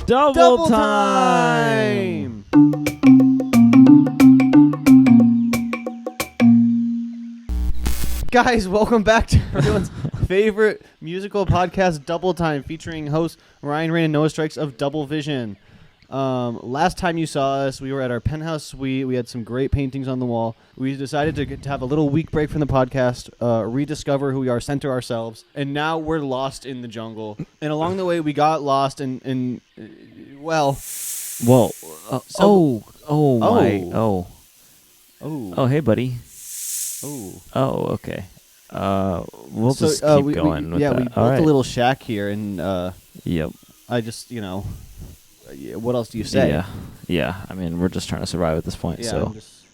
Double time! Guys, welcome back to everyone's favorite musical podcast, Double Time, featuring hosts Ryan Rain and Noah Strikes of Double Vision. Last time you saw us, we were at our penthouse suite. We had some great paintings on the wall. We decided to have a little week break from the podcast, rediscover who we are, center ourselves, and now we're lost in the jungle. And along the way, we got lost in hey, buddy. Okay. We'll just keep going with that. We built a little shack here, and yep. I just, what else do you say? Yeah. I mean, we're just trying to survive at this point,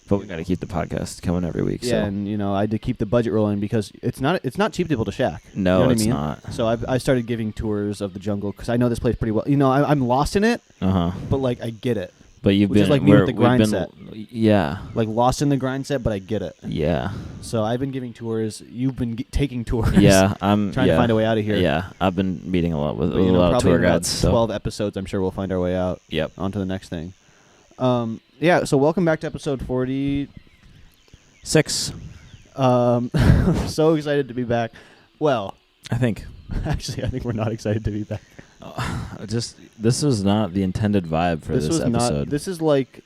but we got to keep the podcast coming every week. Yeah, and I had to keep the budget rolling because it's not cheap to build a shack. No, you know it's what I mean? not. So I started giving tours of the jungle because I know this place pretty well. I'm lost in it, but I get it. But you've Which been is like me with the grind set. Yeah. Like lost in the grind set, but I get it. Yeah. So I've been giving tours. You've been taking tours. Yeah, I'm trying to find a way out of here. Yeah, I've been meeting a lot with a lot of tour guides. 12 episodes, I'm sure we'll find our way out. Yep. On to the next thing. So welcome back to episode 46. I'm so excited to be back. Well, I think we're not excited to be back. This was not the intended vibe for this episode. This is like,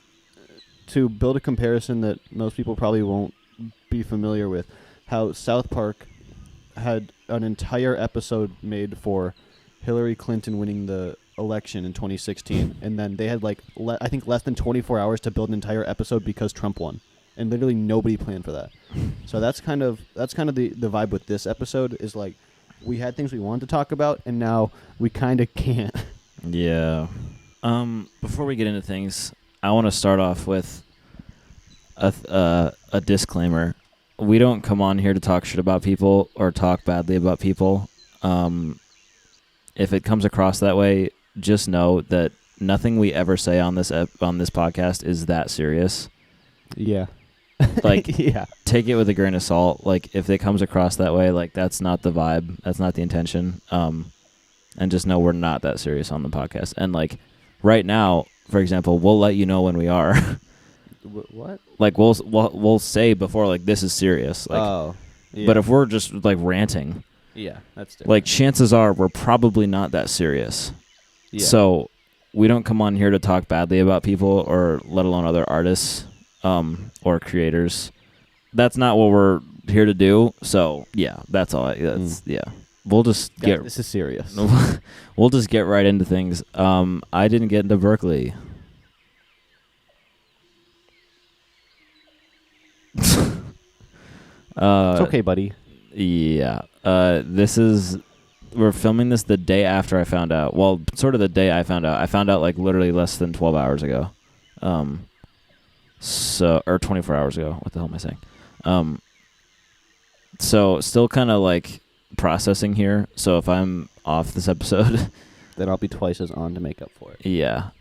to build a comparison that most people probably won't be familiar with, how South Park had an entire episode made for Hillary Clinton winning the election in 2016, and then they had I think less than 24 hours to build an entire episode because Trump won, and literally nobody planned for that. So that's kind of the vibe with this episode is like, we had things we wanted to talk about, and now we kind of can't. Yeah. Before we get into things, I want to start off with a disclaimer. We don't come on here to talk shit about people or talk badly about people. If it comes across that way, just know that nothing we ever say on this podcast is that serious. Yeah. Yeah. Take it with a grain of salt. Like, if it comes across that way, that's not the vibe. That's not the intention. And just know we're not that serious on the podcast. And right now, for example, we'll let you know when we are. What? We'll say before this is serious. Yeah. But if we're just ranting, yeah, that's different. Chances are we're probably not that serious. Yeah. So we don't come on here to talk badly about people or let alone other artists. Or creators. That's not what we're here to do. So yeah, that's all. Yeah. We'll just this is serious. We'll just get right into things. I didn't get into Berklee. It's okay, buddy. Yeah. We're filming this the day after I found out. Well, sort of the day I found out. I found out literally less than 12 hours ago. Or 24 hours ago. What the hell am I saying? So still kind of processing here. So if I'm off this episode, then I'll be twice as on to make up for it. Yeah.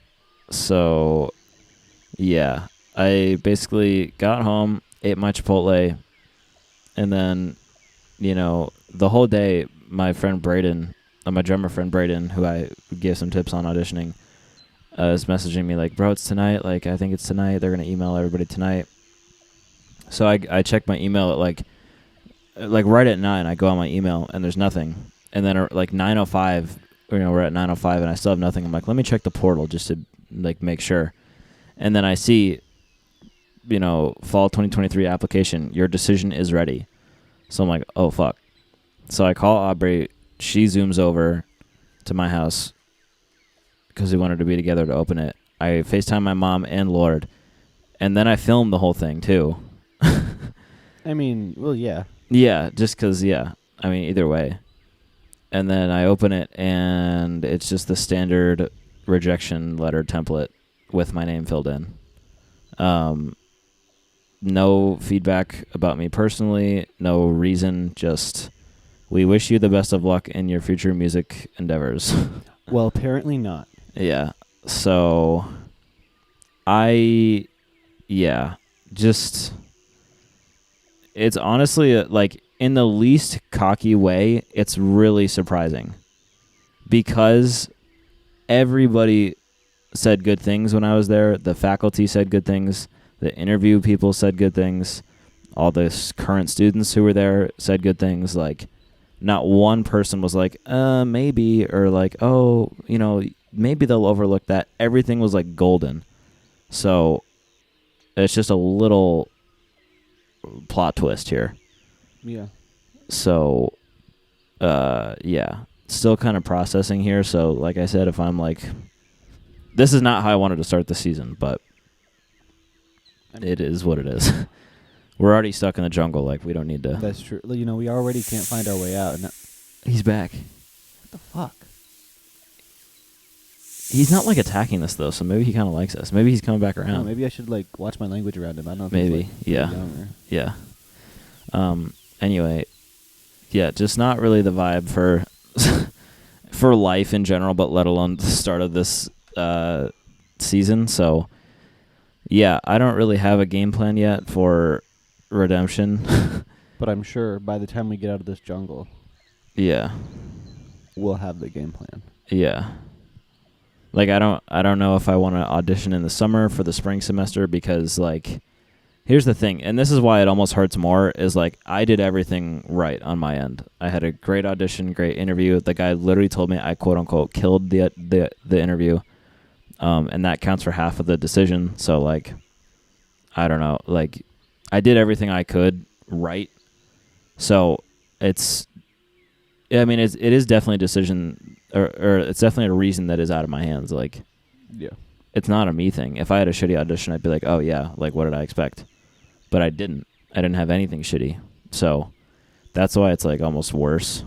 So, yeah. I basically got home, ate my Chipotle, and then, the whole day, my friend Braden, my drummer friend Braden, who I gave some tips on auditioning, is messaging me bro, it's tonight. I think it's tonight. They're going to email everybody tonight. So I checked my email at right at 9. I go on my email and there's nothing. And then 9:05, we're at 9:05 and I still have nothing. I'm let me check the portal just to make sure. And then I see, fall 2023 application. Your decision is ready. So I'm oh fuck. So I call Aubrey. She zooms over to my house, because we wanted to be together to open it. I FaceTime my mom and Lord, and then I filmed the whole thing too. I mean, well, yeah. Yeah, just because, yeah. I mean, either way. And then I open it, and it's just the standard rejection letter template with my name filled in. No feedback about me personally, no reason, just we wish you the best of luck in your future music endeavors. Well, apparently not. Yeah. So it's honestly in the least cocky way, it's really surprising because everybody said good things when I was there. The faculty said good things. The interview people said good things. All the current students who were there said good things. Like, not one person was like, maybe, or like, oh, maybe they'll overlook that. Everything was like golden. So it's just a little plot twist here. Yeah. So, yeah, still kind of processing here. So, like I said, if I'm like, this is not how I wanted to start the season, but it is what it is. We're already stuck in the jungle. Like, we don't need to. That's true. We already can't find our way out. And He's back. what the fuck? He's not like attacking us though, so maybe he kind of likes us. Maybe he's coming back around. No, maybe I should like watch my language around him. I don't know. If Maybe, he's, like, yeah. young or- Yeah. Anyway, yeah, just not really the vibe for for life in general, but let alone the start of this season. So, yeah, I don't really have a game plan yet for redemption. But I'm sure by the time we get out of this jungle, Yeah. we'll have the game plan. Yeah. Like, I don't know if I want to audition in the summer for the spring semester, because like, here's the thing, and this is why it almost hurts more, is like, I did everything right on my end. I had a great audition, great interview. The guy literally told me I quote unquote killed the interview. And that counts for half of the decision. So like, I don't know, like, I did everything I could right. So it is definitely a decision, or it's definitely a reason that is out of my hands. Like, Yeah. it's not a me thing. If I had a shitty audition, I'd be like, oh yeah, like, what did I expect? But I didn't. I didn't have anything shitty. So that's why it's like almost worse,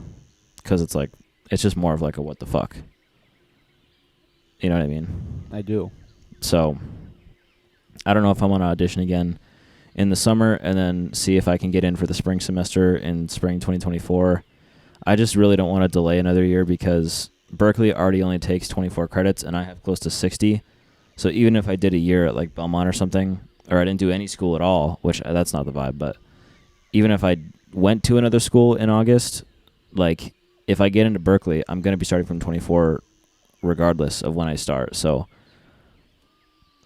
because it's like, it's just more of like a what the fuck. You know what I mean? I do. So I don't know if I want to audition again in the summer and then see if I can get in for the spring semester in spring 2024. I just really don't want to delay another year, because Berklee already only takes 24 credits and I have close to 60. So even if I did a year at like Belmont or something, or I didn't do any school at all, which that's not the vibe, but even if I went to another school in August, like, if I get into Berklee, I'm going to be starting from 24 regardless of when I start. So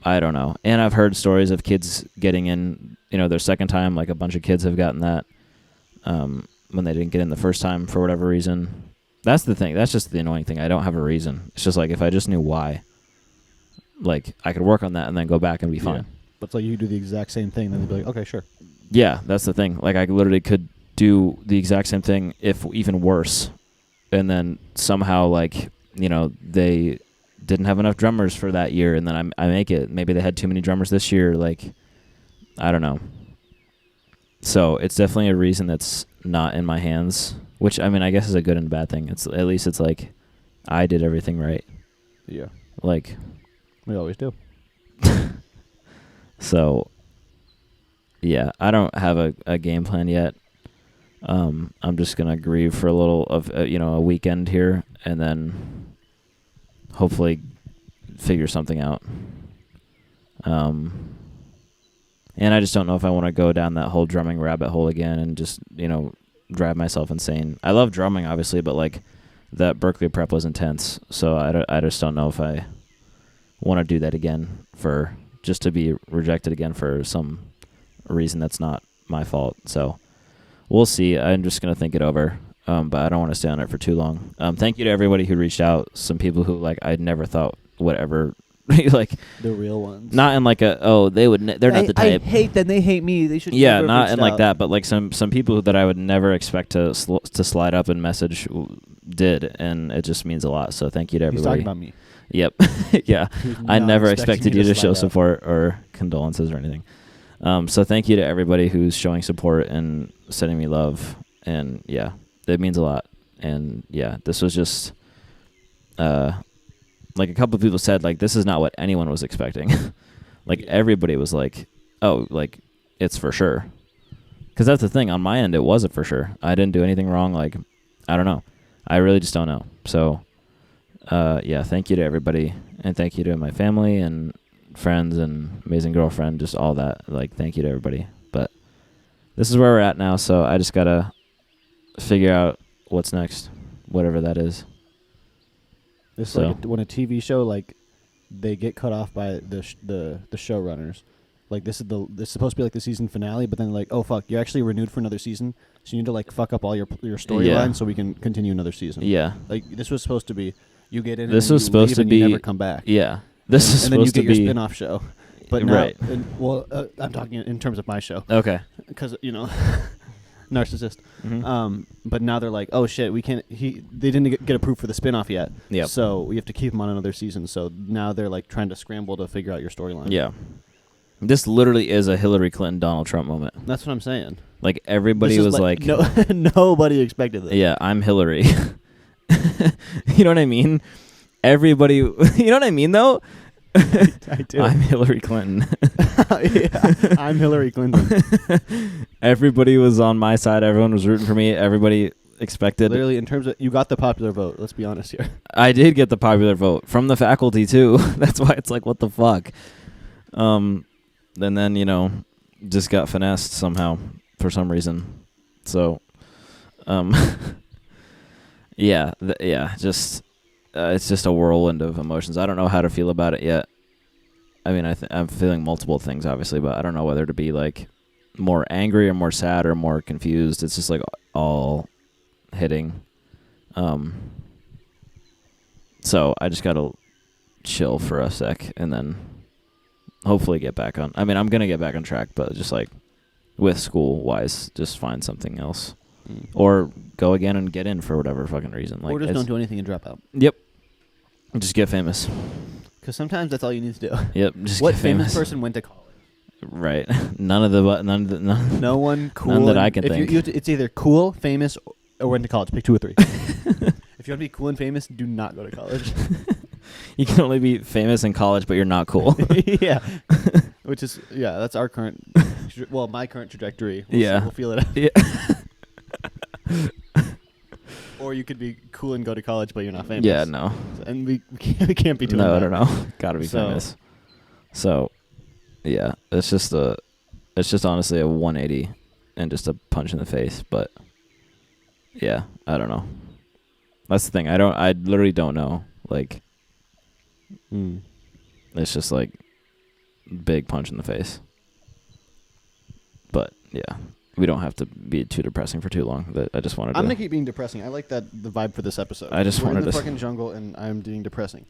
I don't know. And I've heard stories of kids getting in, their second time. Like, a bunch of kids have gotten that when they didn't get in the first time for whatever reason. That's the thing. That's just the annoying thing. I don't have a reason. It's just like, if I just knew why, like, I could work on that and then go back and be fine. Yeah. But it's like, you do the exact same thing, then they'd be like, okay, sure. Yeah, that's the thing. Like, I literally could do the exact same thing, if even worse, and then somehow, like, they didn't have enough drummers for that year, and then I make it. Maybe they had too many drummers this year. Like, I don't know. So it's definitely a reason that's not in my hands, which, I mean, I guess is a good and bad thing. It's at least it's like, I did everything right. Yeah. Like, We always do. So, yeah, I don't have a game plan yet. I'm just gonna grieve for a little of a weekend here, and then hopefully figure something out. And I just don't know if I want to go down that whole drumming rabbit hole again and just drive myself insane. I love drumming, obviously, but like, that Berklee prep was intense, so I just don't know if I want to do that again, for just to be rejected again for some reason that's not my fault. So we'll see. I'm just going to think it over, but I don't want to stay on it for too long. Thank you to everybody who reached out. Some people who, like, I never thought would ever like, The real ones. not in like a, oh, they're not the type. I hate them. They hate me. They should. Yeah, never not reached in like out. that, but like some people that I would never expect to slide up and message did, and it just means a lot. So thank you to He's everybody. talking about me. Yep. Yeah. He's I not never expecting expected me you to slide show up. support or condolences or anything. So thank you to everybody who's showing support and sending me love. And yeah, it means a lot. And yeah, this was just, like, a couple of people said, like, this is not what anyone was expecting. Like, everybody was like, oh, like, it's for sure. Because that's the thing. On my end, it wasn't for sure. I didn't do anything wrong. Like, I don't know. I really just don't know. So, yeah, thank you to everybody. And thank you to my family and friends and amazing girlfriend, just all that. Like, thank you to everybody. But this is where we're at now, so I just got to figure out what's next, whatever that is. It's So- like when a TV show like they get cut off by the showrunners. Like this is supposed to be like the season finale, but then like, oh fuck, you're actually renewed for another season, so you need to like fuck up all your storyline Yeah. so we can continue another season. Yeah. Like this was supposed to be, you get in. This and then was you supposed leave to and be you never come back. Yeah. This is and then you supposed get to your be spin-off show. But now, Right. I'm talking in terms of my show Okay. because narcissist. Mhm. But now they're like, oh shit, we can't. They didn't get approved for the spin-off yet. Yep. So we have to keep him on another season. So now they're like trying to scramble to figure out your storyline. Yeah. This literally is a Hillary Clinton Donald Trump moment. That's what I'm saying. Like everybody This is was like no, nobody expected this. yeah, I'm Hillary. You know what I mean? Everybody, you know what I mean though? I do. I'm Hillary Clinton. Yeah, I'm Hillary Clinton. Everybody was on my side. Everyone was rooting for me. Everybody expected. Literally, in terms of you got the popular vote. Let's be honest here. I did get the popular vote from the faculty too. That's why it's like, what the fuck? And then just got finessed somehow for some reason. So, yeah, just it's just a whirlwind of emotions. I don't know how to feel about it yet. I mean, I'm feeling multiple things, obviously, but I don't know whether to be like more angry or more sad or more confused. It's just like all hitting. So I just gotta chill for a sec and then hopefully get back on. I mean, I'm gonna get back on track, but just like with school wise, just find something else. Or go again and get in for whatever fucking reason. Like, or just don't do anything and drop out. Yep. Just get famous. Because sometimes that's all you need to do. Yep. Just What get famous famous person went to college? Right. None of the. No one cool. None that I can think. It's either cool, famous, or went to college. Pick 2 or 3. If you want to be cool and famous, do not go to college. You can only be famous in college, but you're not cool. Yeah. Which is that's our current. My current trajectory. We'll feel it out. Yeah. Or you could be cool and go to college, but you're not famous. Yeah. No. And we can't be doing that. No. Gotta be famous. So, yeah, it's just honestly a 180 and just a punch in the face. But yeah, I don't know. That's the thing. I literally don't know. Like, it's just like big punch in the face. But yeah, we don't have to be too depressing for too long. I'm gonna keep being depressing. I like the vibe for this episode. I just We're wanted in the to fucking jungle, and I'm being depressing.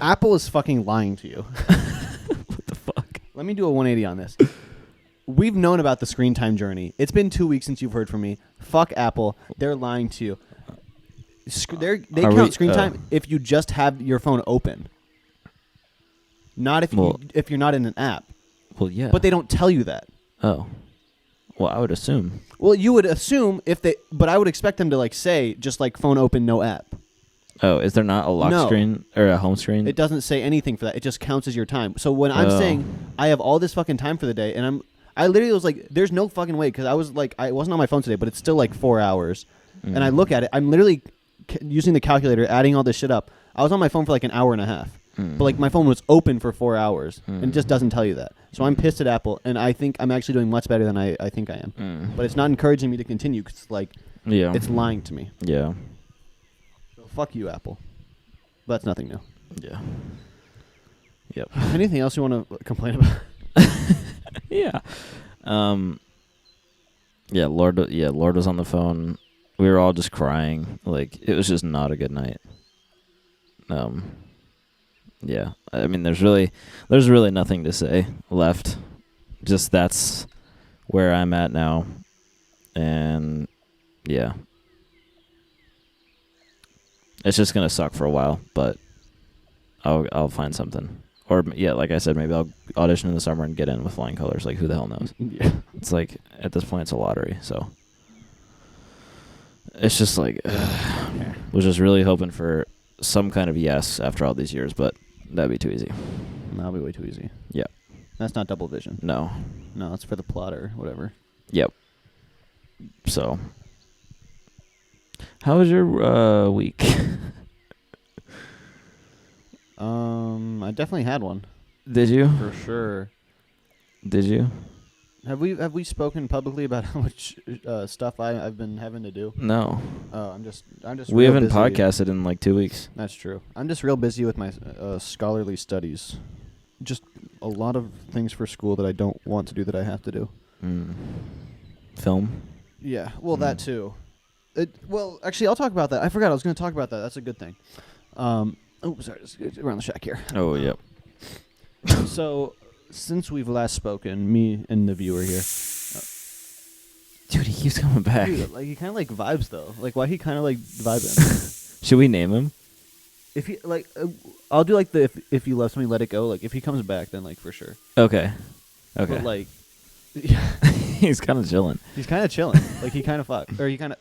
Apple is fucking lying to you. What the fuck? Let me do a 180 on this. We've known about the screen time journey. It's been 2 weeks since you've heard from me. Fuck Apple. They're lying to you. They count screen time if you just have your phone open. Not if you're not in an app. Well, yeah. But they don't tell you that. Oh. Well, I would assume. Well, you would assume but I would expect them to like say just like phone open, no app. Oh, is there not a lock screen or a home screen? It doesn't say anything for that. It just counts as your time. So when I'm saying I have all this fucking time for the day, and I literally was like, there's no fucking way, because I was like, I wasn't on my phone today, but it's still like 4 hours. And I look at it, I'm literally using the calculator, adding all this shit up. I was on my phone for like an hour and a half. But like my phone was open for 4 hours, and it just doesn't tell you that. So I'm pissed at Apple, and I think I'm actually doing much better than I think I am. But it's not encouraging me to continue, because it's lying to me. Yeah. So fuck you, Apple. But that's nothing new. Yeah. Yep. Anything else you want to complain about? Yeah. Yeah, Lord was on the phone. We were all just crying. Like, it was just not a good night. Yeah. I mean, there's really nothing to say left. Just that's where I'm at now. And yeah. It's just going to suck for a while, but I'll find something. Or yeah, like I said, maybe I'll audition in the summer and get in with flying colors. Like, who the hell knows? Yeah. It's like, at this point, it's a lottery. So it's just like, was just really hoping for some kind of yes after all these years, but that'd be too easy. That'll be way too easy. Yeah. That's not double vision. No. No, it's for the plot or whatever. Yep. So, how was your week? I definitely had one. Did you? For sure. Did you? Have we spoken publicly about how much stuff I've been having to do? No. Oh, I'm just. We real haven't busy. podcasted in like 2 weeks. That's true. I'm just real busy with my scholarly studies. Just a lot of things for school that I don't want to do that I have to do. Film? Yeah, well, that too. Well, actually, I'll talk about that. I forgot I was going to talk about that. That's a good thing. Oh, sorry. Just around the shack here. Oh, yep. So, since we've last spoken, me and the viewer here. Dude, he keeps coming back. Dude, like, he kind of like vibes, though. Like, why he kind of like vibing? Should we name him? If he, like, I'll do like the if you love somebody, let it go. Like, if he comes back, then, like, for sure. Okay. But, like, yeah. He's kind of chilling. He's kind of chilling. Like, he kind of fuck. Or he kind of...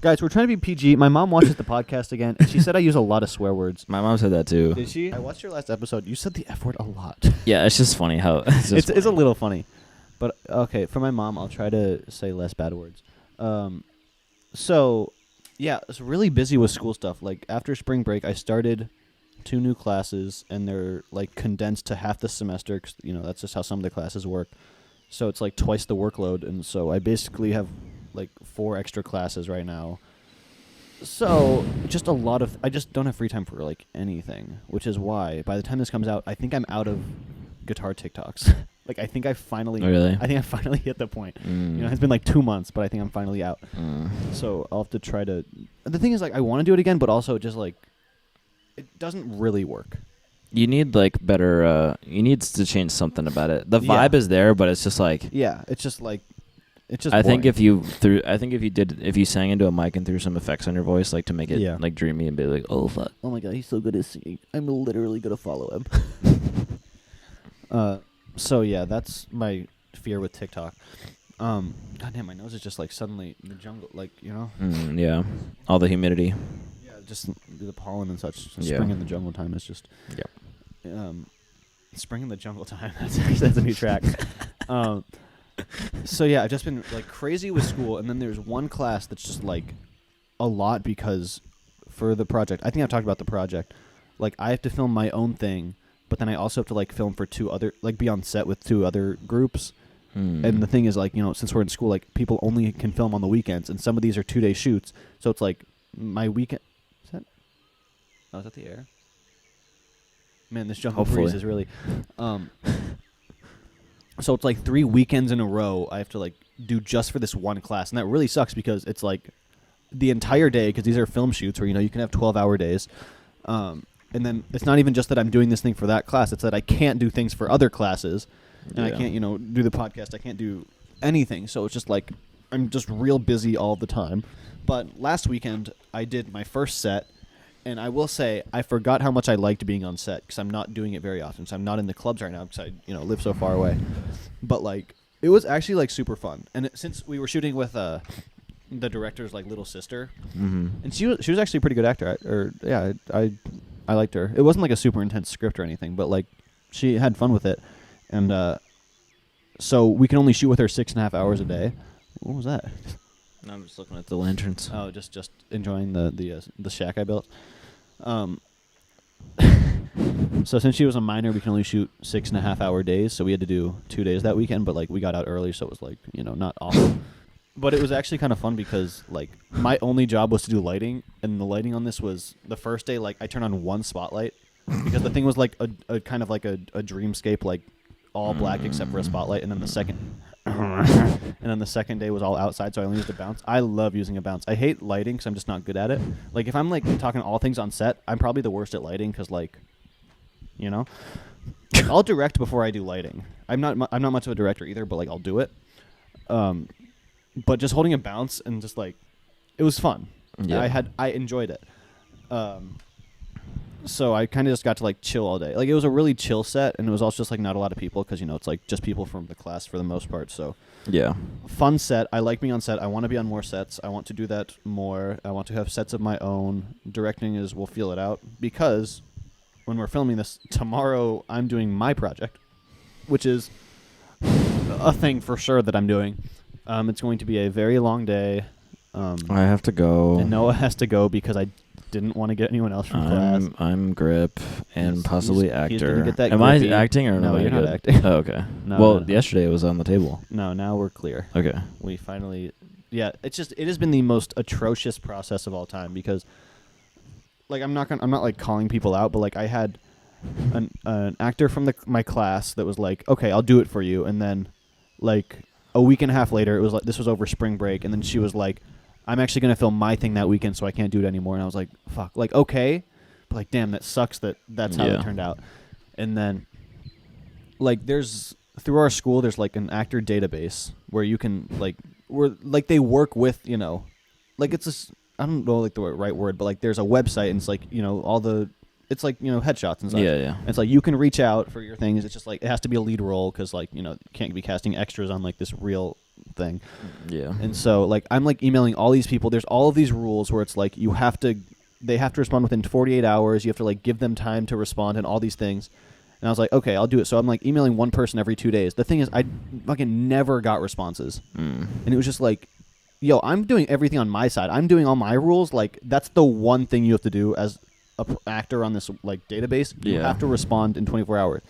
Guys, we're trying to be PG. My mom watches the podcast again, and she said I use a lot of swear words. My mom said that too. Did she? I watched your last episode. You said the F word a lot. Yeah, it's just funny how... It's a little funny. But, okay, for my mom, I'll try to say less bad words. So, yeah, I was really busy with school stuff. Like, after spring break, I started 2 new classes, and they're, like, condensed to half the semester, 'cause, you know, that's just how some of the classes work. So it's, like, twice the workload, and so I basically have... like 4 extra classes right now. So just a lot of I just don't have free time for like anything, which is why by the time this comes out, I think I'm out of guitar TikToks. Like I think I finally hit the point. You know, it's been like 2 months, but I think I'm finally out. So I'll have to try to the thing is like I want to do it again, but also just like it doesn't really work. You need like better you need to change something about it. The vibe is there, but it's just like it's just like it's just I boring. think if you sang into a mic and threw some effects on your voice like to make it like dreamy and be like, oh fuck. Oh my god, he's so good at singing. I'm literally gonna follow him. So yeah, that's my fear with TikTok. God damn, my nose is just like suddenly in the jungle, like, you know? Yeah. All the humidity. Yeah, just the pollen and such. Spring in the jungle time is just spring in the jungle time. That's a new track. So yeah, I've just been like crazy with school, and then there's one class that's just like a lot because for the project, I think I've talked about the project. Like I have to film my own thing, but then I also have to like film for 2 other, like be on set with 2 other groups. And the thing is like, you know, since we're in school, like people only can film on the weekends, and some of these are 2-day shoots. So it's like my weekend. Is that the air? Man, this jungle breeze is really. So it's like 3 weekends in a row I have to like do just for this one class, and that really sucks because it's like the entire day, because these are film shoots where, you know, you can have 12-hour days, and then it's not even just that I'm doing this thing for that class, it's that I can't do things for other classes, and I can't, you know, do the podcast, I can't do anything, so it's just like I'm just real busy all the time. But last weekend I did my first set, and I will say I forgot how much I liked being on set because I'm not doing it very often. So I'm not in the clubs right now because I, you know, live so far away. But like, it was actually like super fun. And since we were shooting with the director's like little sister, and she was actually a pretty good actor. I liked her. It wasn't like a super intense script or anything, but like she had fun with it. And so we can only shoot with her 6.5 hours a day. What was that? No, I'm just looking at the lanterns. Oh, just enjoying the shack I built. So since she was a minor, we can only shoot 6.5 hour days. So we had to do 2 days that weekend, but like we got out early, so it was like, you know, not awful. But it was actually kind of fun because like my only job was to do lighting, and the lighting on this was the first day. Like I turned on 1 spotlight because the thing was like a kind of like a dreamscape, like all black except for a spotlight, and then the second day was all outside, so I only used a bounce. I love using a bounce. I hate lighting because I'm just not good at it. Like if I'm like talking all things on set, I'm probably the worst at lighting because like, you know, like, I'll direct before I do lighting. I'm not much of a director either, but like I'll do it. But just holding a bounce and just like, it was fun. Yeah. I enjoyed it. So I kind of just got to like chill all day. Like it was a really chill set, and it was also just like not a lot of people because, you know, it's like just people from the class for the most part. So yeah, fun set. I like being on set. I want to be on more sets. I want to do that more. I want to have sets of my own. Directing is, we'll feel it out, because when we're filming this tomorrow, I'm doing my project, which is a thing for sure that I'm doing. It's going to be a very long day. I have to go. And Noah has to go because I didn't want to get anyone else from class. I'm grip and possibly He's actor. gonna get that Am I grippy. acting or No, am I you're not good? acting. Oh, okay. No, well, no. yesterday it was on the table. No, now we're clear. Okay. We finally, it has been the most atrocious process of all time because, like, I'm not like calling people out, but like I had an actor from my class that was like, okay, I'll do it for you, and then like a week and a half later, it was like this was over spring break, and then she was like, I'm actually gonna film my thing that weekend, so I can't do it anymore, and I was like, fuck, like okay, but like damn, that sucks that's how it turned out, and then like there's. Through our school, there's like an actor database where you can like they work with, you know, like it's I don't know like the right word, but like there's a website and it's like, you know, it's like, you know, headshots and stuff. Yeah, yeah. And it's like you can reach out for your things. It's just like it has to be a lead role because like, you know, you can't be casting extras on like this real thing. Yeah. And so like I'm like emailing all these people. There's all of these rules where it's like they have to respond within 48 hours. You have to like give them time to respond and all these things. And I was like, okay, I'll do it. So I'm like emailing one person every 2 days. The thing is, I fucking never got responses. And it was just like, yo, I'm doing everything on my side. I'm doing all my rules. Like, that's the one thing you have to do as an actor on this like database. You have to respond in 24 hours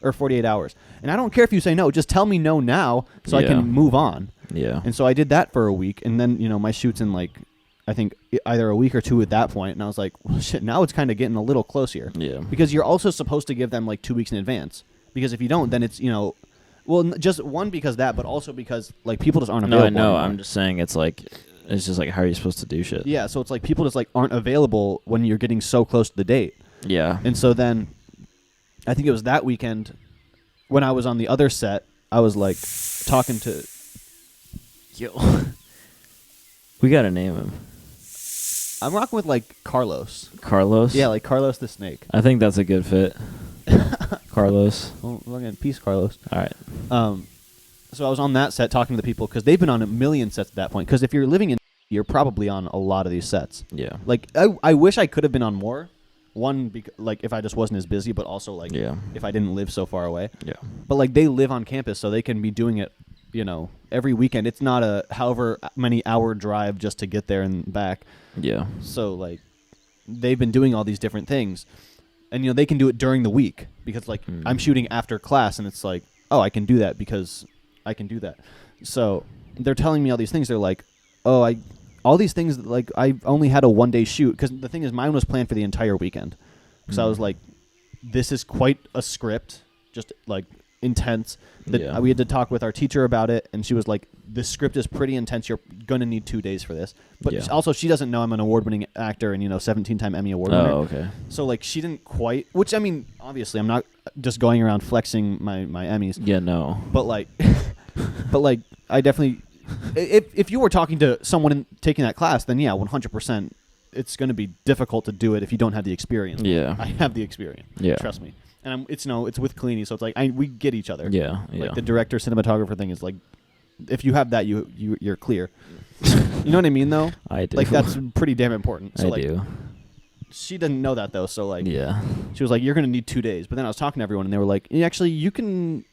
or 48 hours. And I don't care if you say no. Just tell me no now so I can move on. Yeah. And so I did that for a week. And then, you know, my shoot's in like, I think either a week or two at that point, and I was like, well, shit, now it's kind of getting a little close here. Yeah. Because you're also supposed to give them like 2 weeks in advance. Because if you don't, then it's, you know, well, just one, because that, but also because like people just aren't available. No, I know. anymore. I'm just saying it's just like, how are you supposed to do shit? Yeah, so it's like people just like aren't available when you're getting so close to the date. Yeah. And so then I think it was that weekend when I was on the other set, I was like talking to. Yo. We got to name him. I'm rocking with like Carlos. Carlos? Yeah, like Carlos the Snake. I think that's a good fit. Carlos. Well, again, peace, Carlos. All right. So I was on that set talking to the people because they've been on a million sets at that point. Because if you're living in, you're probably on a lot of these sets. Yeah. Like I wish I could have been on more. One, like if I just wasn't as busy, but also like if I didn't live so far away. Yeah. But like they live on campus, so they can be doing it, you know, every weekend. It's not a however many hour drive just to get there and back. Yeah. So like they've been doing all these different things, and you know they can do it during the week because like I'm shooting after class, and it's like, oh, I can do that because I can do that. So they're telling me all these things. They're like, oh, all these things that, like I only had a 1 day shoot because the thing is mine was planned for the entire weekend. Because I was like, this is quite a script, just like intense. We had to talk with our teacher about it, and she was like, this script is pretty intense. You're gonna need 2 days for this. But also she doesn't know I'm an award-winning actor and 17-time Emmy Award winner. Oh, okay. So like she didn't quite. Which I mean, obviously I'm not just going around flexing my Emmys. Yeah, no. But like, I definitely. If you were talking to someone taking that class, then yeah, 100%, it's going to be difficult to do it if you don't have the experience. Yeah. I have the experience. Yeah. Trust me. And it's with Cleany, so it's like we get each other. Yeah. Like the director cinematographer thing is like, if you have that, you're clear. You know what I mean, though? I do. Like that's pretty damn important. So, I do. She didn't know that though, so like, yeah. She was like, "You're going to need 2 days." But then I was talking to everyone, and they were like, "Actually, you can."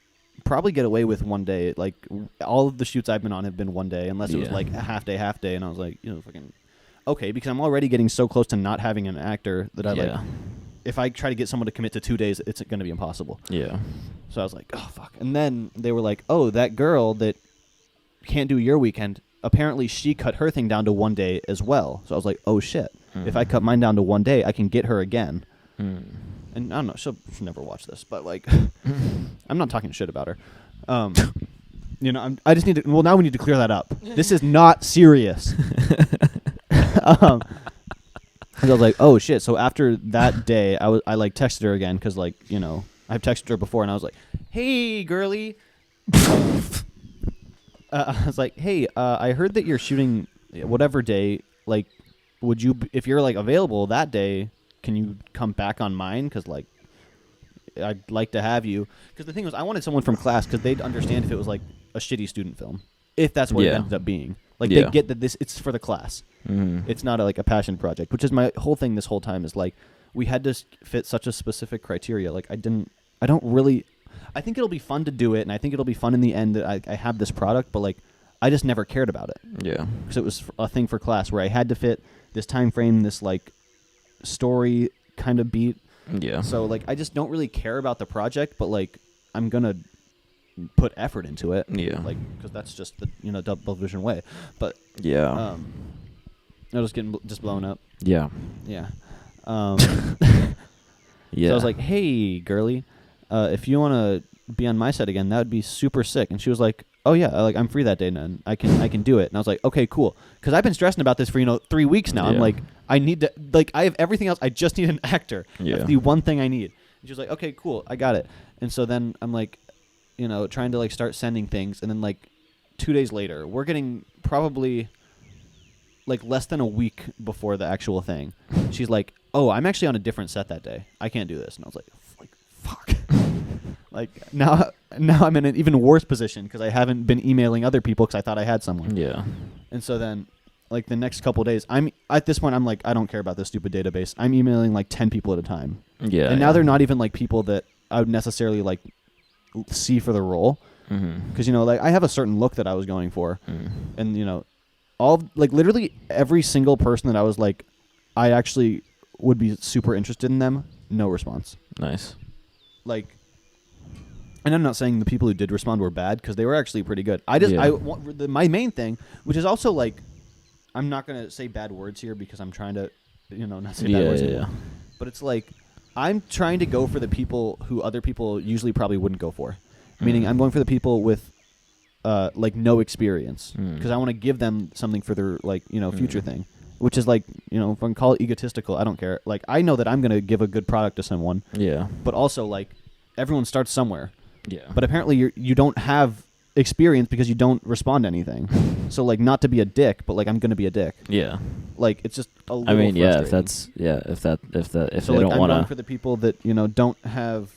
Probably get away with 1 day. Like all of the shoots I've been on have been 1 day, unless it was like a half day. And I was like, fucking okay, because I'm already getting so close to not having an actor that I like. If I try to get someone to commit to 2 days, it's going to be impossible. Yeah. So I was like, oh fuck. And then they were like, oh, that girl that can't do your weekend. Apparently, she cut her thing down to 1 day as well. So I was like, oh shit. If I cut mine down to 1 day, I can get her again. And I don't know, she'll never watch this, but like, I'm not talking shit about her. I just need to. Well, now we need to clear that up. This is not serious. I was like, oh shit. So after that day, I like texted her again because like I've texted her before, and I was like, hey girly. I was like, hey, I heard that you're shooting whatever day. Like, would you, if you're like available that day? Can you come back on mine? Because, like, I'd like to have you. Because the thing was, I wanted someone from class because they'd understand if it was, like, a shitty student film. If that's what it ended up being. Like, they get that it's for the class. It's not, a passion project. Which is my whole thing this whole time is, like, we had to fit such a specific criteria. Like, I think it'll be fun to do it, and I think it'll be fun in the end that I have this product, but, like, I just never cared about it. Yeah. Because it was a thing for class where I had to fit this time frame, this, like, story kind of beat. Yeah. So like I just don't really care about the project, but like I'm gonna put effort into it. Yeah. Like because that's just the double vision way. But Yeah. I was getting just blown up. Yeah. Yeah. Yeah. So I was like, hey, girly, if you want to be on my set again, that would be super sick. And she was like, oh yeah, like I'm free that day, and I can do it. And I was like, okay, cool, because I've been stressing about this for 3 weeks now. Yeah. I'm like, I need to, like, I have everything else. I just need an actor. Yeah. That's the one thing I need. And she was like, okay, cool, I got it. And so then I'm like, trying to like start sending things, and then like 2 days later, we're getting probably like less than a week before the actual thing. She's like, oh, I'm actually on a different set that day. I can't do this. And I was like fuck. Like now I'm in an even worse position because I haven't been emailing other people because I thought I had someone. Yeah. And so then like the next couple days, I'm at this point I'm like, I don't care about this stupid database. I'm emailing like 10 people at a time. Yeah. And now they're not even like people that I would necessarily like see for the role. Because like I have a certain look that I was going for. And all like literally every single person that I was like, I actually would be super interested in them. No response. Nice. Like, and I'm not saying the people who did respond were bad because they were actually pretty good. My main thing, which is also like, I'm not gonna say bad words here because I'm trying to, not say bad words. Yeah. But it's like, I'm trying to go for the people who other people usually probably wouldn't go for. Meaning, I'm going for the people with, like no experience because I want to give them something for their like future thing. Which is like, if I can call it egotistical, I don't care. Like, I know that I'm going to give a good product to someone. Yeah. But also, like, everyone starts somewhere. Yeah. But apparently you don't have experience because you don't respond to anything. So, like, not to be a dick, but, like, I'm going to be a dick. Yeah. Like, it's just a little I mean, yeah, frustrating. if so, they like, don't want I'm going to. for the people that, don't have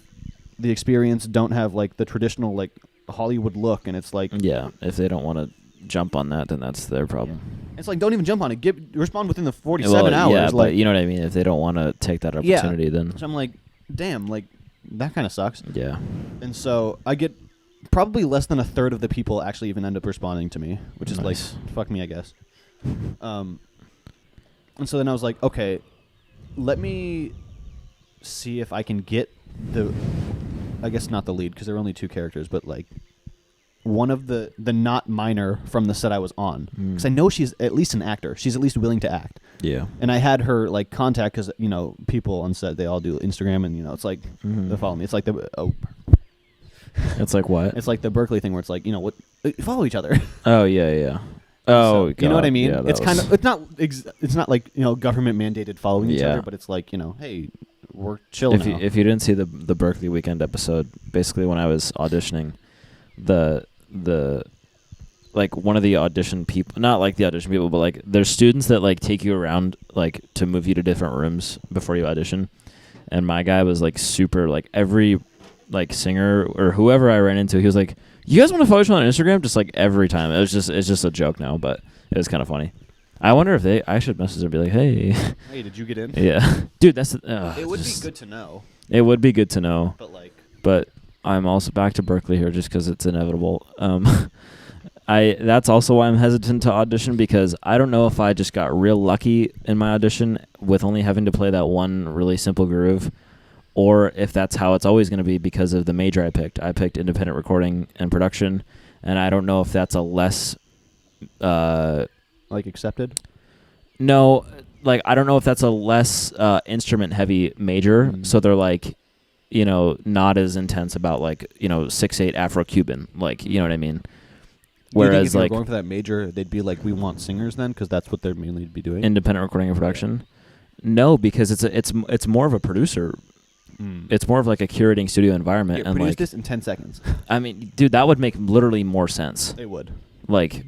the experience, don't have, like, the traditional, like, Hollywood look, and it's like... Yeah, if they don't want to jump on that, then that's their problem. Yeah. It's like, don't even jump on it. Respond within the 47 hours. Yeah, like, but you know what I mean? If they don't want to take that opportunity, then... So I'm like, damn, like, that kind of sucks. Yeah. And so I get probably less than a third of the people actually even end up responding to me, which is like, fuck me, I guess. And so then I was like, okay, let me see if I can get I guess not the lead because there were only 2 characters, but like one of the not minor from the set I was on, because I know she's at least an actor. She's at least willing to act. Yeah. And I had her like contact because people on set, they all do Instagram, and it's like they follow me. It's like It's like what? It's like the Berklee thing where it's like what follow each other. Oh yeah. Oh, so, you know what I mean? Yeah, it's kind of it's not like government mandated following each other, but it's like hey, we're chill now. If you didn't see the Berklee weekend episode, basically when I was auditioning, the like one of the audition people, not like the audition people, but like there's students that like take you around like to move you to different rooms before you audition, and my guy was like super like every like singer or whoever I ran into, he was like, you guys want to follow each other on Instagram? Just like every time. It's just a joke now, but it was kind of funny. I wonder if I should message them and be like, hey. Hey, did you get in? Yeah. Dude, that's... it would be good to know. It would be good to know. But I'm also back to Berklee here just because it's inevitable. That's also why I'm hesitant to audition, because I don't know if I just got real lucky in my audition with only having to play that one really simple groove, or if that's how it's always going to be because of the major I picked. I picked independent recording and production, and I don't know if that's a less... like accepted? No, like I don't know if that's a less instrument-heavy major, so they're like, not as intense about like 6/8 Afro-Cuban, like you know what I mean. Whereas if like going for that major, they'd be like, we want singers then, because that's what they're mainly be doing. Independent recording and production. No, because it's more of a producer. It's more of like a curating studio environment. Yeah, and produce like this in 10 seconds. I mean, dude, that would make literally more sense. It would. Like,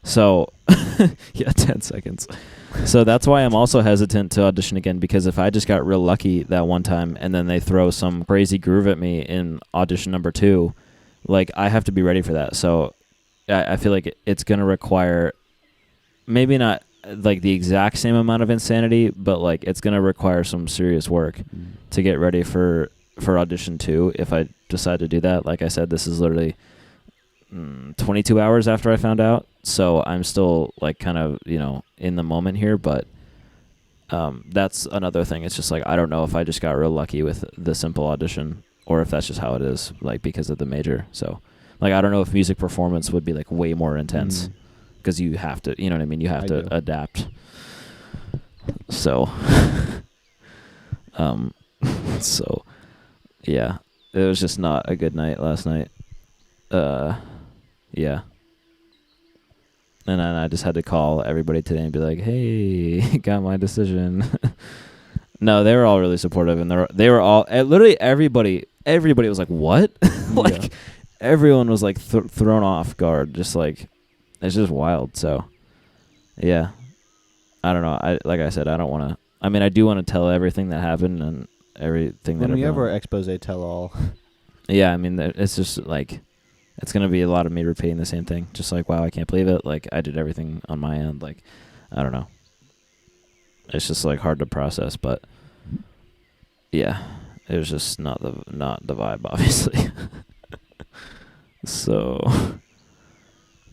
so yeah, 10 seconds. So that's why I'm also hesitant to audition again, because if I just got real lucky that one time and then they throw some crazy groove at me in audition number 2, like I have to be ready for that. So I feel like it's going to require maybe not like the exact same amount of insanity, but like it's going to require some serious work to get ready for audition 2 if I decide to do that. Like I said, this is literally 22 hours after I found out, so I'm still like kind of in the moment here, but That's another thing. It's just like I don't know if I just got real lucky with the simple audition or if that's just how it is, like because of the major. So, like I don't know if music performance would be like way more intense because you have to, you know what I mean? You have to adapt. So, so yeah, it was just not a good night last night. Yeah. And then I just had to call everybody today and be like, "Hey, got my decision." No, they were all really supportive, and they were all literally everybody was like, "What?" Like everyone was like thrown off guard. Just like it's just wild. So yeah, I don't know. Like I said, I don't want to. I mean, I do want to tell everything that happened and everything when that. we have our expose tell all. Yeah, I mean, it's just like. It's going to be a lot of me repeating the same thing. Just like, wow, I can't believe it. Like, I did everything on my end. Like, I don't know. It's just, like, hard to process. But, yeah, it was just not the vibe, obviously. So,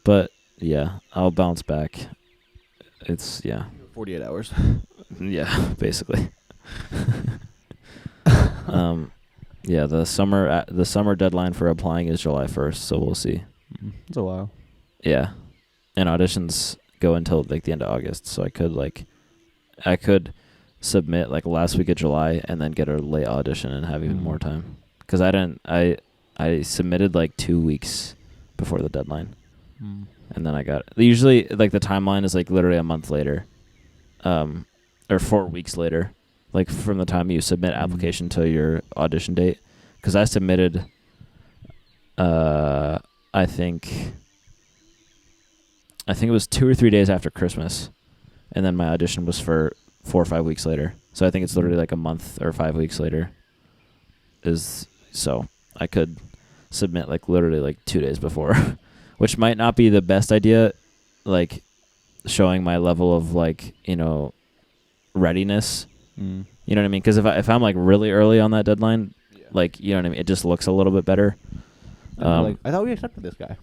but, yeah, I'll bounce back. It's, 48 hours. Yeah, basically. Yeah, the summer deadline for applying is July 1st, so we'll see. It's a while. Yeah, and auditions go until like the end of August, so I could submit like last week of July and then get a late audition and have even more time. Because I submitted like 2 weeks before the deadline, and then I got usually like the timeline is like literally a month later, or 4 weeks later. Like from the time you submit application to your audition date, because I submitted, I think it was 2 or 3 days after Christmas, and then my audition was for 4 or 5 weeks later. So I think it's literally like a month or 5 weeks later. So I could submit like literally like 2 days before, which might not be the best idea, like showing my level of like readiness. You know what I mean? Because if I'm like really early on that deadline, like you know what I mean, it just looks a little bit better. Like, I thought we accepted this guy.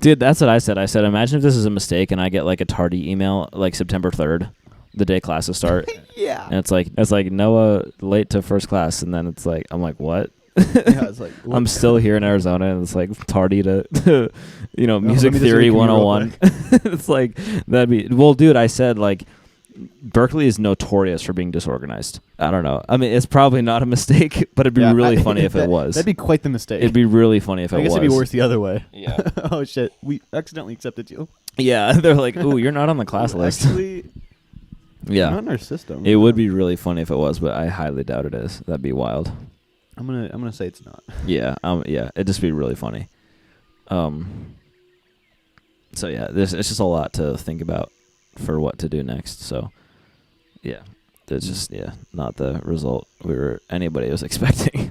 Dude, that's what I said. I said, imagine if this is a mistake and I get like a tardy email like September 3rd, the day classes start. Yeah. And it's like Noah late to first class, and then it's like I'm like what? Yeah, it's like I'm still here in Arizona, and it's like tardy to music theory 101. It's like that'd be dude. I said like. Berklee is notorious for being disorganized. I don't know. I mean, it's probably not a mistake, but it'd be really funny if it was. That'd be quite the mistake. It'd be really funny if it was. I guess it'd be worse the other way. Yeah. Oh, shit. We accidentally accepted you. Yeah. They're like, ooh, you're not on the class list. Actually, yeah. not in our system. It would be really funny if it was, but I highly doubt it is. That'd be wild. I'm gonna say it's not. Yeah. Yeah. It'd just be really funny. So yeah, it's just a lot to think about for what to do next. So yeah, it's just not the result anybody was expecting.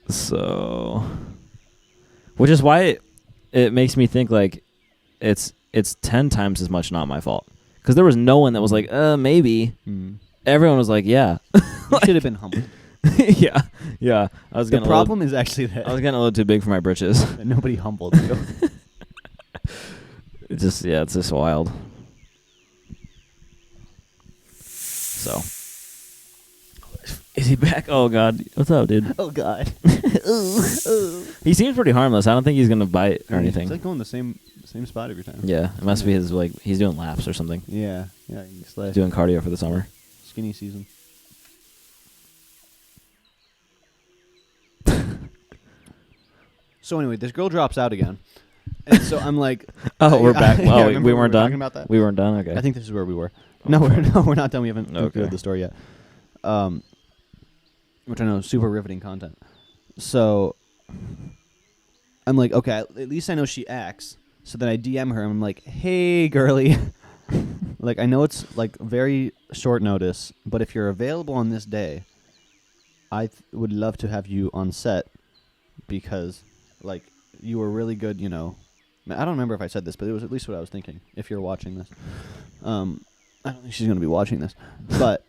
So, which is why it makes me think like it's 10 times as much not my fault, because there was no one that was like maybe. Everyone was like yeah. You should have been humbled. Yeah. I was the problem is actually that I was getting a little too big for my britches. Nobody humbled you. It's just wild. So, is he back? Oh God, what's up, dude? Oh God. He seems pretty harmless. I don't think he's gonna bite or anything. He's like going the same spot every time. Yeah, it must be his like he's doing laps or something. Yeah. He's Doing cardio for the summer. Skinny season. So anyway, this girl drops out again, and so I'm like, "Oh, we're back." Oh, we weren't done. About that? We weren't done. Okay. I think this is where we were. No, we're not done. We haven't concluded the story yet. Which I know is super riveting content. So I'm like, okay, at least I know she acts. So then I DM her and I'm like, hey, girly. Like, I know it's like very short notice, but if you're available on this day, I would love to have you on set because, like, you were really good, I don't remember if I said this, but it was at least what I was thinking, if you're watching this. I don't think she's going to be watching this. But,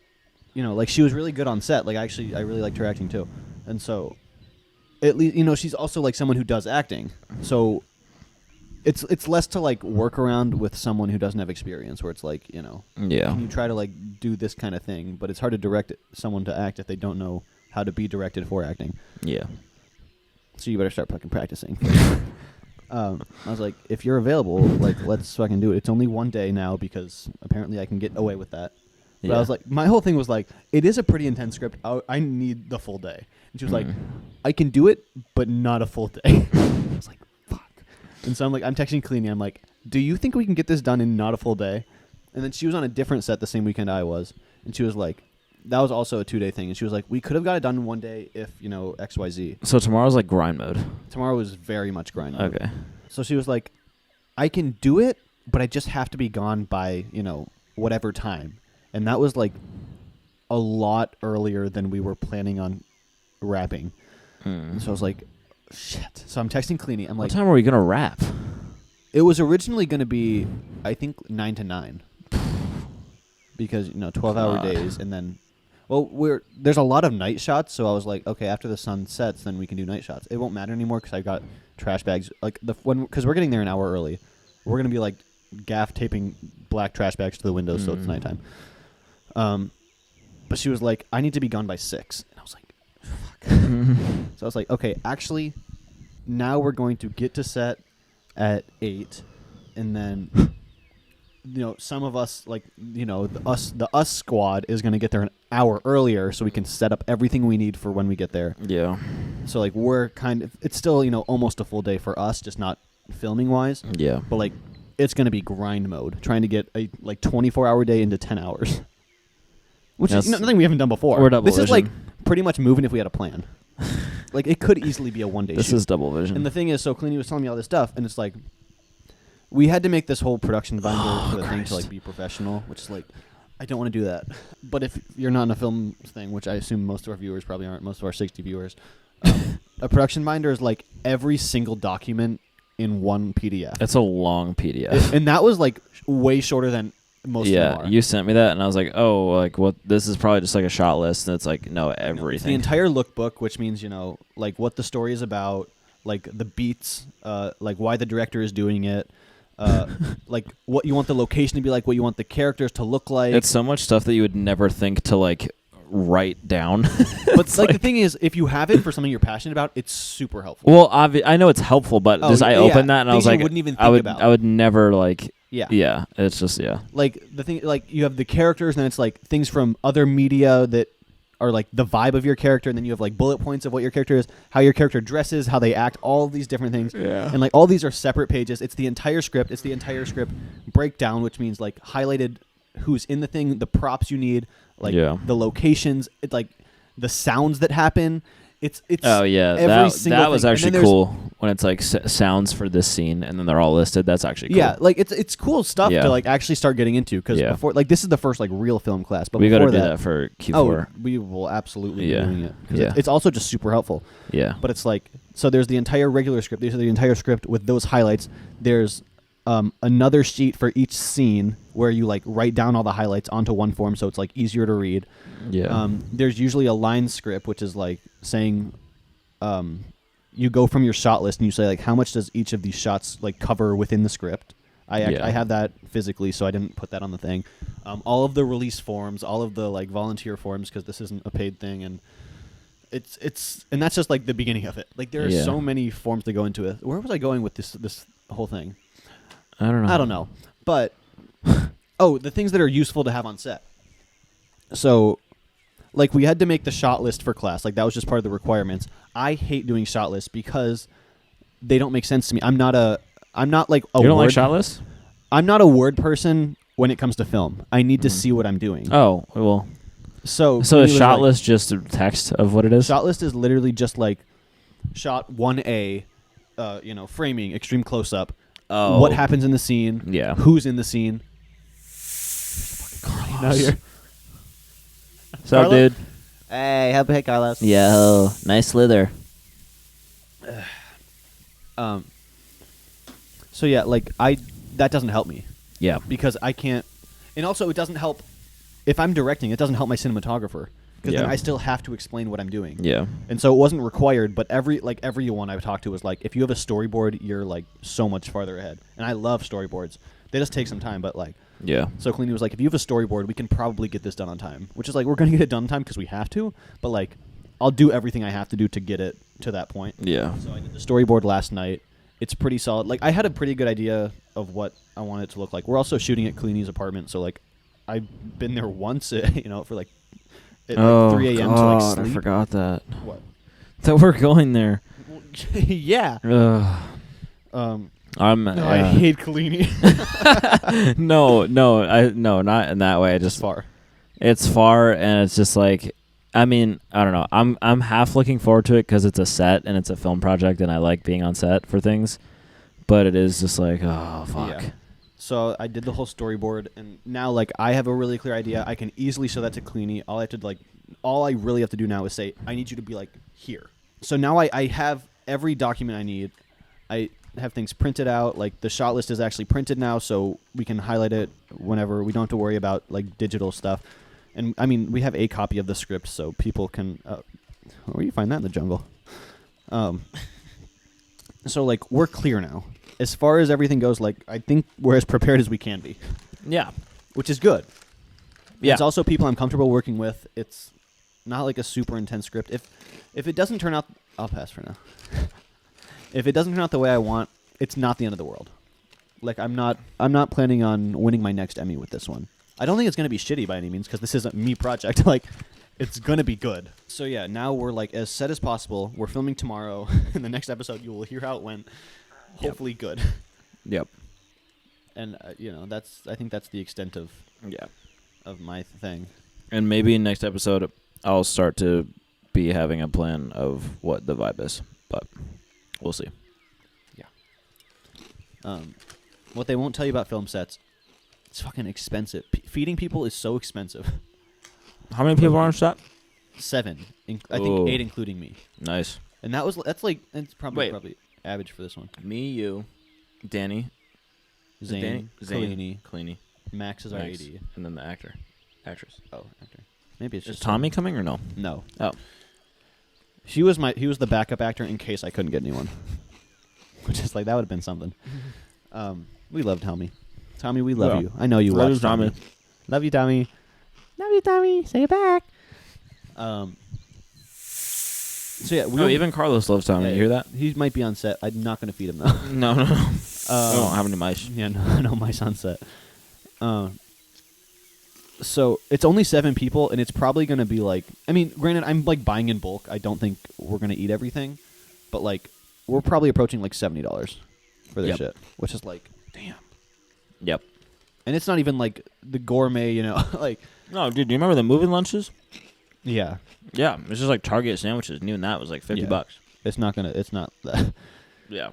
like, she was really good on set. Like, actually, I really liked her acting, too. And so, at least, she's also, like, someone who does acting. So, it's less to like work around with someone who doesn't have experience, where it's like, you know, Yeah. can you try to like do this kind of thing, but it's hard to direct someone to act if they don't know how to be directed for acting. Yeah. So you better start fucking practicing. I was like, if you're available, like, let's fucking do it. It's only one day now because apparently I can get away with that. But I was like, my whole thing was like, it is a pretty intense script. I need the full day. And she was like, I can do it, but not a full day. I was like, fuck. And so I'm like, I'm texting Cleanie. I'm like, do you think we can get this done in not a full day? And then she was on a different set the same weekend I was. And she was like, that was also a 2-day thing. And she was like, we could have got it done in one day if, you know, XYZ. So tomorrow's like grind mode. Tomorrow was very much grind mode. Okay. So she was like, I can do it, but I just have to be gone by, you know, whatever time. And that was like a lot earlier than we were planning on wrapping. And so I was like, shit. So I'm texting Cleanie. I'm like, what time are we gonna wrap? it was originally going to be, I think, 9 to 9. Because, you know, 12-hour days. And then, well, there's a lot of night shots. So I was like, okay, after the sun sets, then we can do night shots. It won't matter anymore because I got trash bags. Like, because we're getting there an hour early. We're going to be like gaff taping black trash bags to the windows so it's nighttime. But she was like, I need to be gone by 6. And I was like, fuck. So I was like, okay, actually, now we're going to get to set at 8. And then, you know, some of us, like, you know, the us squad is going to get there an hour earlier so we can set up everything we need for when we get there. Yeah. So, like, we're kind of, it's still, you know, almost a full day for us, just not filming-wise. Yeah. But, like, it's going to be grind mode, trying to get a, like, 24-hour day into 10 hours. Which is nothing we haven't done before. We're double this vision. is, like, pretty much moving if we had a plan. Like, it could easily be a one-day shoot. This is double vision. And the thing is, so Cleanie was telling me all this stuff, and it's like, we had to make this whole production binder for the thing to, like, be professional, which is like, I don't want to do that. But if you're not in a film thing, which I assume most of our viewers probably aren't, most of our 60 viewers, a production binder is like every single document in one PDF. It's a long PDF. And that was like way shorter than most of them are. You sent me that, and I was like, oh, like, what? This is probably just like a shot list, and it's like, no, everything. It's the entire lookbook, which means, you know, like what the story is about, like the beats, like why the director is doing it, like what you want the location to be like, what you want the characters to look like. It's so much stuff that you would never think to like write down. But like the thing is, if you have it for something you're passionate about, it's super helpful. Well, I know it's helpful, but I opened that and I was like, wouldn't even think about. I would never like. Yeah. It's just like the thing, like you have the characters, and then it's like things from other media that are like the vibe of your character, and then you have like bullet points of what your character is, how your character dresses, how they act, all of these different things. Yeah. And like all these are separate pages. It's the entire script. It's the entire script breakdown, which means like highlighted who's in the thing, the props you need, like the locations, it's like the sounds that happen. It's oh yeah, every single that was thing. actually cool when it's like sounds for this scene and then they're all listed. That's actually cool. Yeah, like it's cool stuff to like actually start getting into, because before, like, this is the first like real film class, but we got to do that, that for Q4. Oh, we will absolutely be doing it. It's also just super helpful. Yeah, but it's like, so there's the entire regular script. These are the entire script with those highlights. There's another sheet for each scene where you like write down all the highlights onto one form, so it's like easier to read. Yeah. There's usually a line script, which is like saying, you go from your shot list and you say like, how much does each of these shots like cover within the script. I have that physically, so I didn't put that on the thing. All of the release forms, all of the like volunteer forms, because this isn't a paid thing, and and that's just like the beginning of it. Like there are so many forms to go into it. Where was I going with this whole thing? I don't know. But the things that are useful to have on set. So, like, we had to make the shot list for class. Like, that was just part of the requirements. I hate doing shot lists because they don't make sense to me. I'm not like a You don't word, like shot lists? I'm not a word person when it comes to film. I need to see what I'm doing. Oh, well. So a shot list just a text of what it is? Shot list is literally just like shot 1A, framing, extreme close up. Oh. What happens in the scene? Yeah. Who's in the scene? Carlos. Out here. What's up, dude? Hey, Carlos. Yo, nice slither. So yeah, like that doesn't help me. Yeah. Because I can't, and also it doesn't help if I'm directing. It doesn't help my cinematographer, because Yeah. then I still have to explain what I'm doing. Yeah. And so it wasn't required, but everyone I've talked to was like, if you have a storyboard, you're like so much farther ahead. And I love storyboards. They just take some time, but like, Yeah. so Cleany was like, if you have a storyboard, we can probably get this done on time. Which is like, we're going to get it done on time because we have to, but like, I'll do everything I have to do to get it to that point. Yeah. So I did the storyboard last night. It's pretty solid. Like, I had a pretty good idea of what I wanted it to look like. We're also shooting at Cleany's apartment, so like, I've been there once, for like, at like 3 a.m. to like I sleep. forgot that. What? That we're going there. Yeah. Ugh. I hate Cleany. No, not in that way. I just Far. It's far, and it's just like, I mean, I don't know. I'm half looking forward to it because it's a set and it's a film project, and I like being on set for things. But it is just like, oh fuck. Yeah. So I did the whole storyboard, and now like I have a really clear idea. I can easily show that to Cleany. All I really have to do now is say, I need you to be like here. So now I have every document I need. I have things printed out. Like the shot list is actually printed now, so we can highlight it whenever. We don't have to worry about like digital stuff. And I mean, we have a copy of the script, so people can. Where do you find that in the jungle? So like we're clear now. As far as everything goes, like I think we're as prepared as we can be. Yeah. Which is good. Yeah. It's also people I'm comfortable working with. It's not like a super intense script. If it doesn't turn out, I'll pass for now. If it doesn't turn out the way I want, it's not the end of the world. Like I'm not planning on winning my next Emmy with this one. I don't think it's going to be shitty by any means because this isn't me project. Like it's going to be good. So yeah, now we're like as set as possible. We're filming tomorrow. In the next episode, you will hear how it went. Hopefully good. Yep. And I think that's the extent of my thing. And maybe next episode I'll start to be having a plan of what the vibe is, but we'll see. Yeah. What they won't tell you about film sets, it's fucking expensive. Feeding people is so expensive. How many people are on set? 7. I Ooh. think 8 including me. Nice. And it's probably average for this one. Me, you, Danny, Zane, Cleany, Max is our Max, AD. and then the actress. Oh, actor. Maybe it's Is just Tommy coming or no? No. Oh. He was the backup actor in case I couldn't get anyone. Which is like that would have been something. We love Tommy. Tommy, we love you. I know you Love watch you, Tommy. Love you, Tommy. Love you, Tommy. Say it back. So yeah, Even Carlos loves Tommy. Yeah, You hear that? He might be on set. I'm not going to feed him though. No. I don't have any mice. Yeah, no mice on set. So it's only 7 people, and it's probably going to be like. I mean, granted, I'm like buying in bulk. I don't think we're going to eat everything, but like we're probably approaching like $70 for this shit, which is like, damn. Yep. And it's not even like the gourmet, like. No, dude, do you remember the movie lunches? Yeah. Yeah, it's just like Target sandwiches. And even that was like $50. It's not that. Yeah.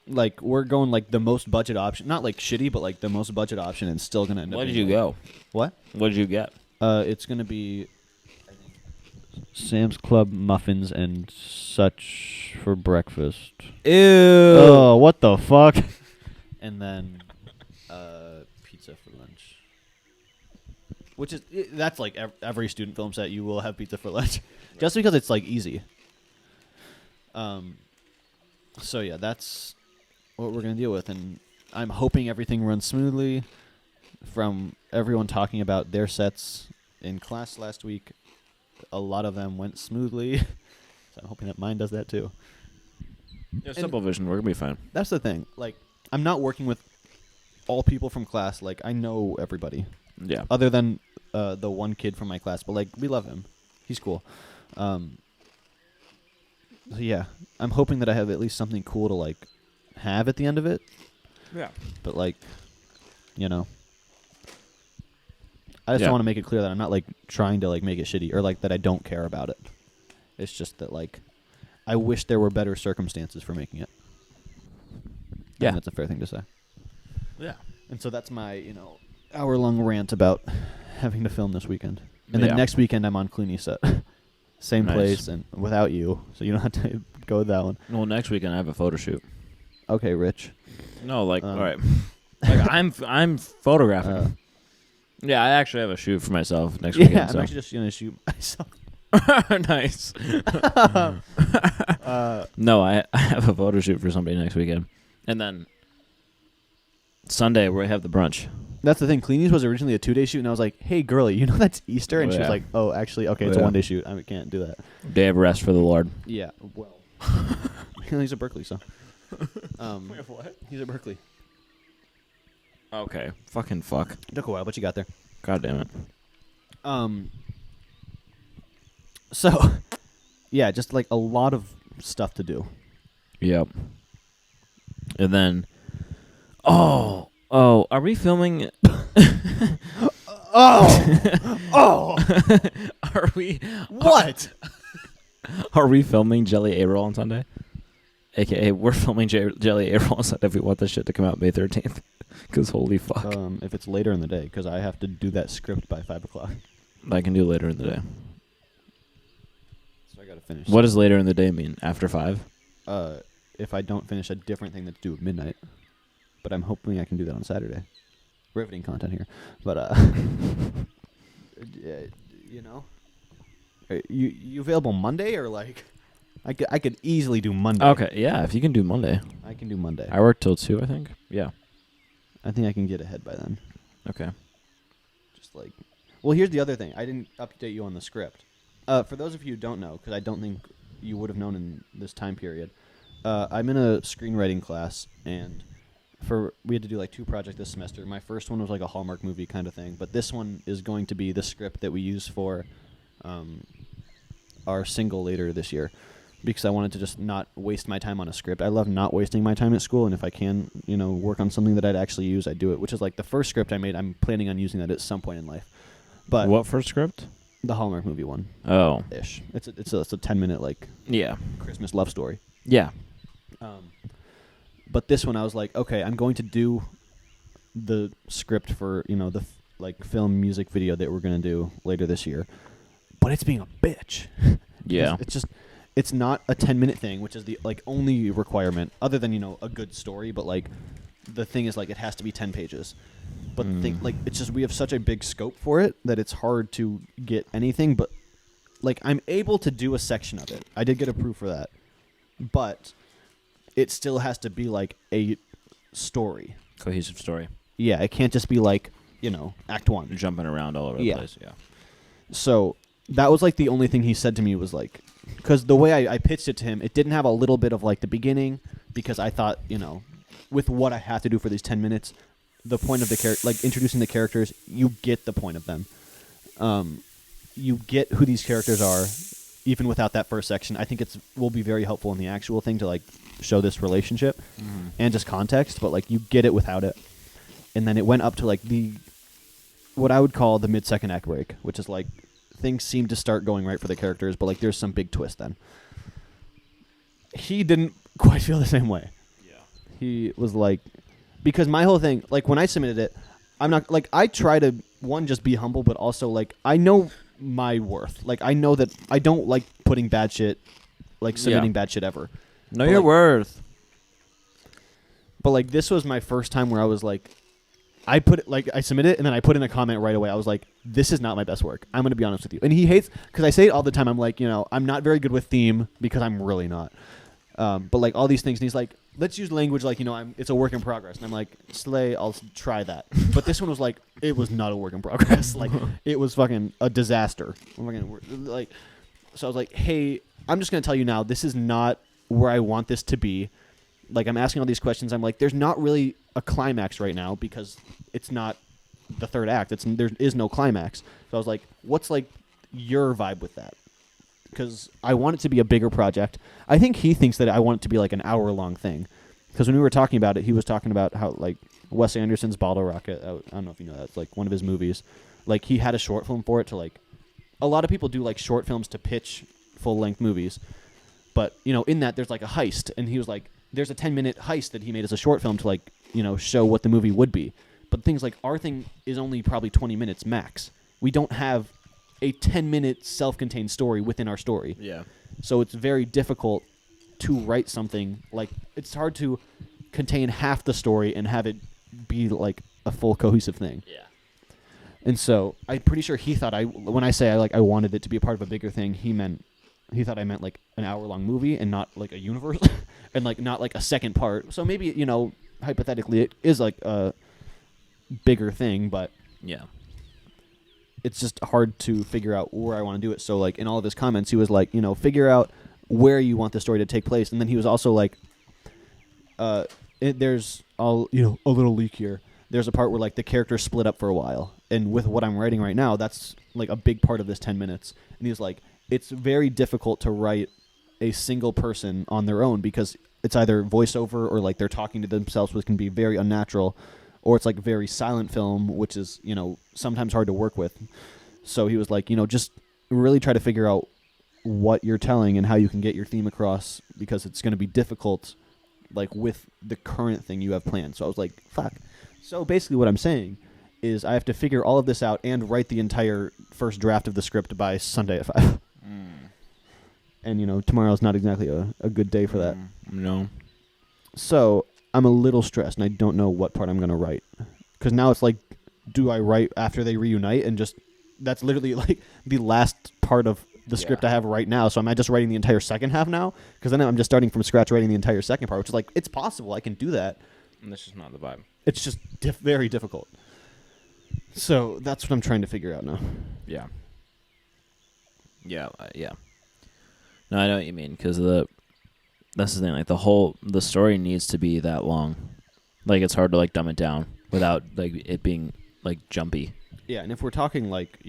Like we're going like the most budget option, not like shitty, but like the most budget option, and still gonna end up. What did being you like, go? What? What did you get? It's gonna be Sam's Club muffins and such for breakfast. Ew. Oh, what the fuck? And then pizza for lunch. Which is that's like every student film set you will have pizza for lunch, just because it's like easy. So yeah, that's what we're gonna deal with, and I'm hoping everything runs smoothly. From everyone talking about their sets in class last week, a lot of them went smoothly. So I'm hoping that mine does that too. Yeah, simple vision. We're gonna be fine. That's the thing. Like, I'm not working with all people from class. Like, I know everybody. Yeah. Other than the one kid from my class, but like we love him. He's cool. So yeah, I'm hoping that I have at least something cool to like have at the end of it. Yeah. But like, I just Yeah. want to make it clear that I'm not like trying to like make it shitty or like that I don't care about it. It's just that like I wish there were better circumstances for making it. Yeah. And that's a fair thing to say. Yeah. And so that's my, hour-long rant about having to film this weekend. And Yeah. then next weekend I'm on Clooney set. Same Nice. place and without you, so you don't have to go with that one. Well, next weekend I have a photo shoot. Okay, Rich. No, like all right. Like I'm photographing. Yeah, I actually have a shoot for myself next weekend. Yeah, I'm so. actually just going to shoot myself. Nice. uh, No, I have a photo shoot for somebody next weekend. And then Sunday, where I have the brunch. that's the thing. Cleanies was originally a 2-day shoot, and I was like, "Hey, girlie, you know that's Easter?" And she was like, "Oh, actually, okay, it's a 1-day shoot. I can't do that." Day of rest for the Lord. Yeah. Well, he's at Berklee, so. What? He's at Berklee. Okay. Fucking fuck. Took a while, but you got there. God damn it. So, yeah, just like a lot of stuff to do. Yep. And then, are we filming? Oh, Are we? what? Are we filming Jelly A-Roll on Sunday? AKA, we're filming Jelly A-Roll on Sunday if we want this shit to come out May 13th. Because holy fuck. If it's later in the day, because I have to do that script by 5 o'clock. I can do later in the day. So I gotta finish. What does later in the day mean? After 5? If I don't finish a different thing that's due at midnight. But I'm hoping I can do that on Saturday. Riveting content here. But, you know? Are you available Monday or like... I could easily do Monday. Okay, yeah, if you can do Monday. I can do Monday. I work till 2, I think. Yeah. I think I can get ahead by then. Okay. Just like... Well, here's the other thing. I didn't update you on the script. For those of you who don't know, because I don't think you would have known in this time period, I'm in a screenwriting class, and we had to do like 2 projects this semester. My first one was like a Hallmark movie kind of thing, but this one is going to be the script that we use for our single later this year, because I wanted to just not waste my time on a script. I love not wasting my time at school, and if I can, work on something that I'd actually use, I'd do it, which is like the first script I made. I'm planning on using that at some point in life. But what first script? The Hallmark movie one. Oh. Ish. It's a 10-minute like Christmas love story. Yeah. But this one I was like, okay, I'm going to do the script for, the film music video that we're going to do later this year. But it's being a bitch. Yeah. It's not a 10-minute thing, which is the only requirement other than, a good story, but the thing is it has to be 10 pages. But it's just we have such a big scope for it that it's hard to get anything, but I'm able to do a section of it. I did get approved for that. But it still has to be a story. Cohesive story. Yeah, it can't just be act 1. Jumping around all over the place, yeah. So that was the only thing he said to me was because the way I pitched it to him, it didn't have a little bit of the beginning, because I thought, with what I have to do for these 10 minutes, the point of the character, introducing the characters, you get the point of them. You get who these characters are, even without that first section. I think will be very helpful in the actual thing to show this relationship and just context, but you get it without it. And then it went up to what I would call the mid-second act break, which is things seem to start going right for the characters, but there's some big twist then. He didn't quite feel the same way. Yeah. He was because my whole thing, when I submitted it, I'm not, I try to, one, just be humble, but also, I know my worth. I know that I don't like putting bad shit, submitting bad shit ever. Know your worth. But, this was my first time where I was I put it, I submit it, and then I put in a comment right away. I was this is not my best work. I'm going to be honest with you. And he hates, because I say it all the time. I'm I'm not very good with theme, because I'm really not. But, all these things, and he's let's use language it's a work in progress. And I'm Slay, I'll try that. But this one was it was not a work in progress. It was fucking a disaster. So I was hey, I'm just going to tell you now, this is not where I want this to be. I'm asking all these questions. I'm there's not really a climax right now, because it's not the third act. There is no climax. So I was what's your vibe with that? Because I want it to be a bigger project. I think he thinks that I want it to be an hour-long thing. Because when we were talking about it, he was talking about how Wes Anderson's Bottle Rocket. I don't know if you know that. It's one of his movies. He had a short film for it to a lot of people do short films to pitch full-length movies. But in that there's a heist, and he was there's a 10-minute heist that he made as a short film to show what the movie would be. But things our thing is only probably 20 minutes max. We don't have a 10-minute self-contained story within our story. Yeah. So it's very difficult to write something it's hard to contain half the story and have it be a full cohesive thing. Yeah. And so I'm pretty sure he thought when I say I wanted it to be a part of a bigger thing, he thought I meant like an hour-long movie and not like a universe and like not like a second part. So maybe, hypothetically it is like a bigger thing, but Yeah. it's just hard to figure out where I want to do it. So like in all of his comments, he was like, figure out where you want the story to take place. And then he was also like, there's a little leak here. There's a part where like the characters split up for a while. And with what I'm writing right now, that's like a big part of this 10 minutes. And he's like, it's very difficult to write a single person on their own because it's either voiceover or like they're talking to themselves, which can be very unnatural, or it's like very silent film, which is, sometimes hard to work with. So he was like, just really try to figure out what you're telling and how you can get your theme across because it's going to be difficult like with the current thing you have planned. So I was like, fuck. So basically what I'm saying is I have to figure all of this out and write the entire first draft of the script by Sunday at 5. And, tomorrow's not exactly a good day for that. No. So I'm a little stressed, and I don't know what part I'm going to write. Because now it's like, do I write after they reunite? And just, that's literally like the last part of the script I have right now. So am I just writing the entire second half now? Because then I'm just starting from scratch writing the entire second part, which is like, it's possible. I can do that. And that's just not the vibe. It's just very difficult. So that's what I'm trying to figure out now. Yeah. Yeah. No, I know what you mean, because that's the thing. Like the story needs to be that long. Like it's hard to like dumb it down without like it being like jumpy. Yeah, and if we're talking like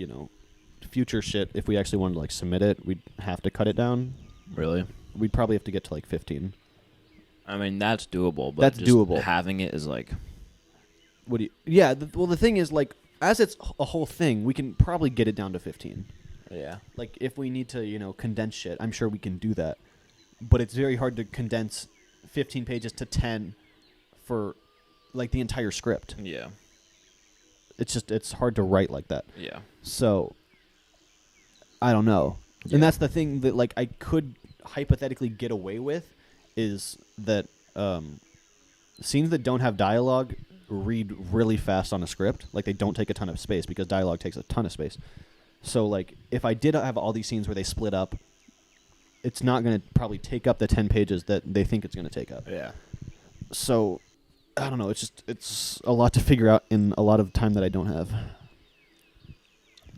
future shit, if we actually wanted to like submit it, we'd have to cut it down. Really? We'd probably have to get to like 15. I mean that's doable, but that's just doable. Having it is like. What do you? Yeah. The thing is like as it's a whole thing, we can probably get it down to 15. Yeah. Like, if we need to, condense shit, I'm sure we can do that. But it's very hard to condense 15 pages to 10 for, like, the entire script. Yeah. It's hard to write like that. Yeah. So, I don't know. Yeah. And that's the thing that, like, I could hypothetically get away with is that scenes that don't have dialogue read really fast on a script. Like, they don't take a ton of space because dialogue takes a ton of space. So, like, if I did have all these scenes where they split up, it's not going to probably take up the 10 pages that they think it's going to take up. Yeah. So, I don't know. It's a lot to figure out in a lot of time that I don't have.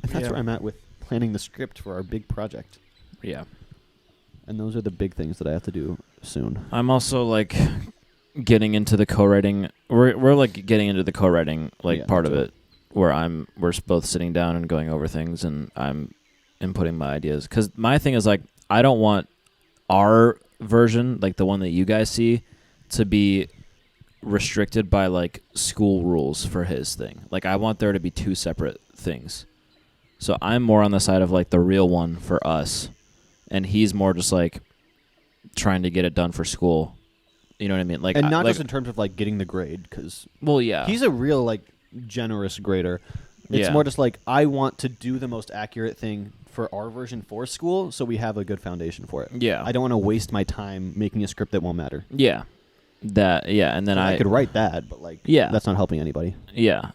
And that's where I'm at with planning the script for our big project. Yeah. And those are the big things that I have to do soon. I'm also, like, getting into the co-writing. We're like, getting into the co-writing, like, part of it. Where we're both sitting down and going over things, and I'm inputting my ideas. Because my thing is, like, I don't want our version, like the one that you guys see, to be restricted by, like, school rules for his thing. Like, I want there to be two separate things. So I'm more on the side of, like, the real one for us, and he's more just, like, trying to get it done for school. You know what I mean? Like, and not just in terms of, like, getting the grade, because he's a real, like, generous grader. It's more just like I want to do the most accurate thing for our version for school so we have a good foundation for it. Yeah. I don't want to waste my time making a script that won't matter. Yeah. And then I could write that, but like that's not helping anybody. Yeah.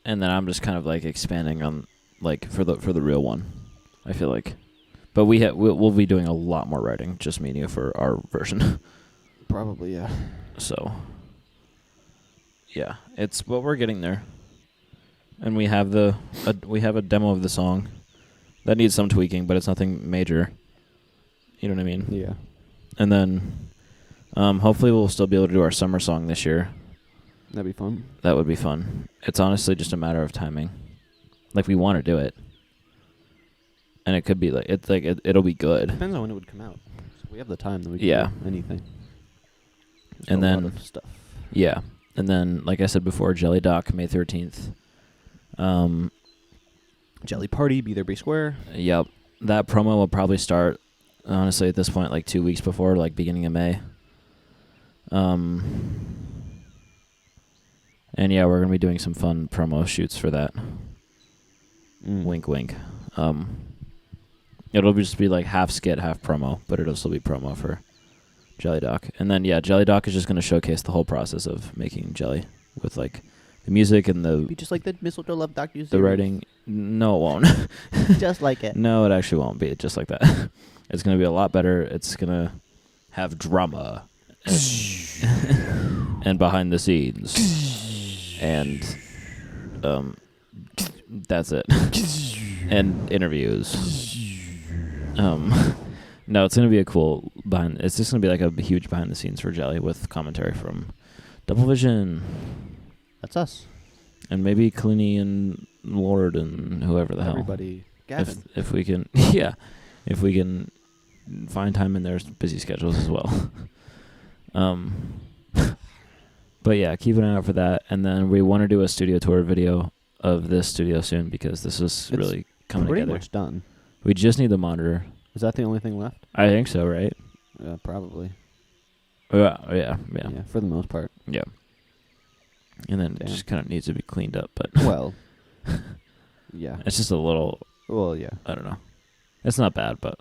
And then I'm just kind of like expanding on like for the real one. I feel like. But we'll be doing a lot more writing, just me and you, for our version. Probably, yeah. So yeah, we're getting there. And we have a demo of the song that needs some tweaking, but it's nothing major. You know what I mean? Yeah. And then hopefully we'll still be able to do our summer song this year. That'd be fun. That would be fun. It's honestly just a matter of timing. Like, we want to do it. And it could be like it'll be good. Depends on when it would come out. So we have the time that we can do anything. There's and then a lot of stuff. Yeah. And then, like I said before, Jelly Doc, May 13th. Jelly Party, Be There, Be Square. Yep. That promo will probably start, honestly, at this point, like 2 weeks before, like beginning of May. And yeah, we're going to be doing some fun promo shoots for that. Wink, wink. It'll just be like half skit, half promo, but it'll still be promo for Jelly Doc. And then, yeah, Jelly Doc is just going to showcase the whole process of making jelly with, like, music and Be just like the Mistletoe Love docu-series. the writing. No, it won't. Just like it. No, it actually won't be just like that. It's gonna be a lot better. It's gonna have drama and behind the scenes and that's it. And interviews. No, it's gonna be a cool behind. It's just gonna be like a huge behind the scenes for Jelly with commentary from Double Vision. That's us. And maybe Clooney and Lord and whoever the hell. Everybody. Gavin. If we can, yeah, if we can find time in their busy schedules as well. But yeah, keep an eye out for that. And then we want to do a studio tour video of this studio soon because this is really coming pretty together. Much done. We just need the monitor. Is that the only thing left? I think so, right? Probably. Yeah. For the most part. Yeah. And then it Damn. just kind of needs to be cleaned up, but Well. Yeah. it's just a little. Well, yeah. I don't know. It's not bad, but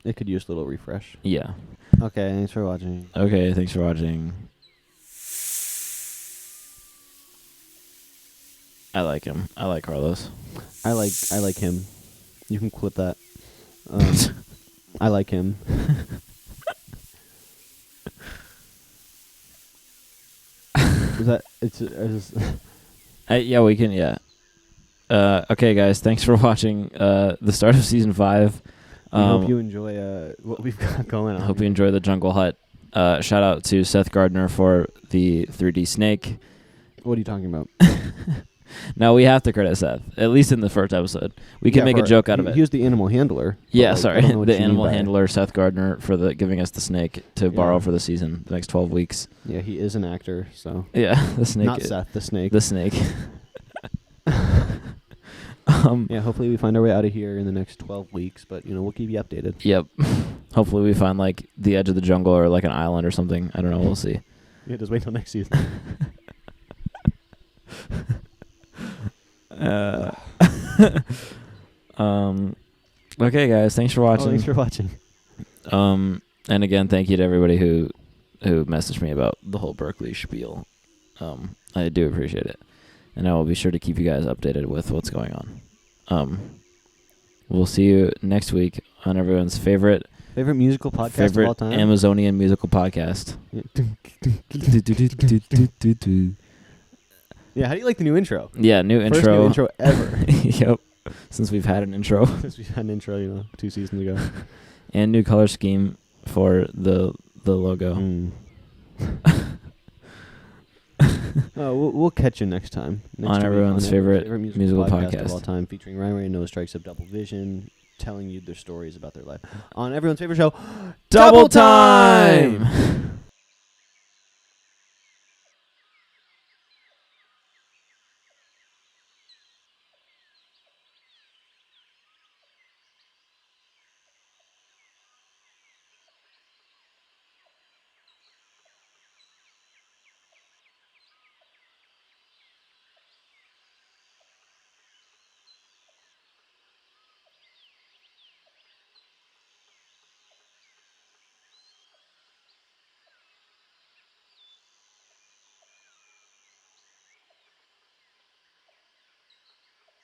It could use a little refresh. yeah. Okay, thanks for watching. Okay, thanks for watching. I like him. I like Carlos. I like him. You can clip that. I like him. Is that it's Yeah, we can. Yeah. Okay, guys. Thanks for watching the start of season 5. I hope you enjoy what we've got going on. I hope you enjoy the Jungle Hut. Shout out to Seth Gardner for the 3D snake. What are you talking about? No, we have to credit Seth, at least in the first episode. We can make a joke out of it. He was the animal handler. Yeah, like, sorry. I don't know what The you mean animal by it. handler, Seth Gardner, for giving us the snake to borrow for the season, the next 12 weeks. Yeah, he is an actor, so. Yeah, the snake. Not Seth, the snake. The snake. Yeah, hopefully we find our way out of here in the next 12 weeks, but, we'll keep you updated. Yep. Hopefully we find, like, the edge of the jungle or, like, an island or something. I don't know. We'll see. Yeah, just wait till next season. Okay, guys. Thanks for watching. Thanks for watching. And again, thank you to everybody who messaged me about the whole Berklee spiel. I do appreciate it, and I will be sure to keep you guys updated with what's going on. We'll see you next week on everyone's favorite musical podcast of all time. Amazonian musical podcast. Yeah, how do you like the new intro? Yeah, new First intro. new intro ever. Yep. Since we've had an intro. Since we had an intro, 2 seasons ago. And new color scheme for the logo. We'll catch you next time. On everyone's favorite musical podcast of all time, featuring Ryan Ray and No Strikes of Double Vision, telling you their stories about their life. On everyone's favorite show, Double Time!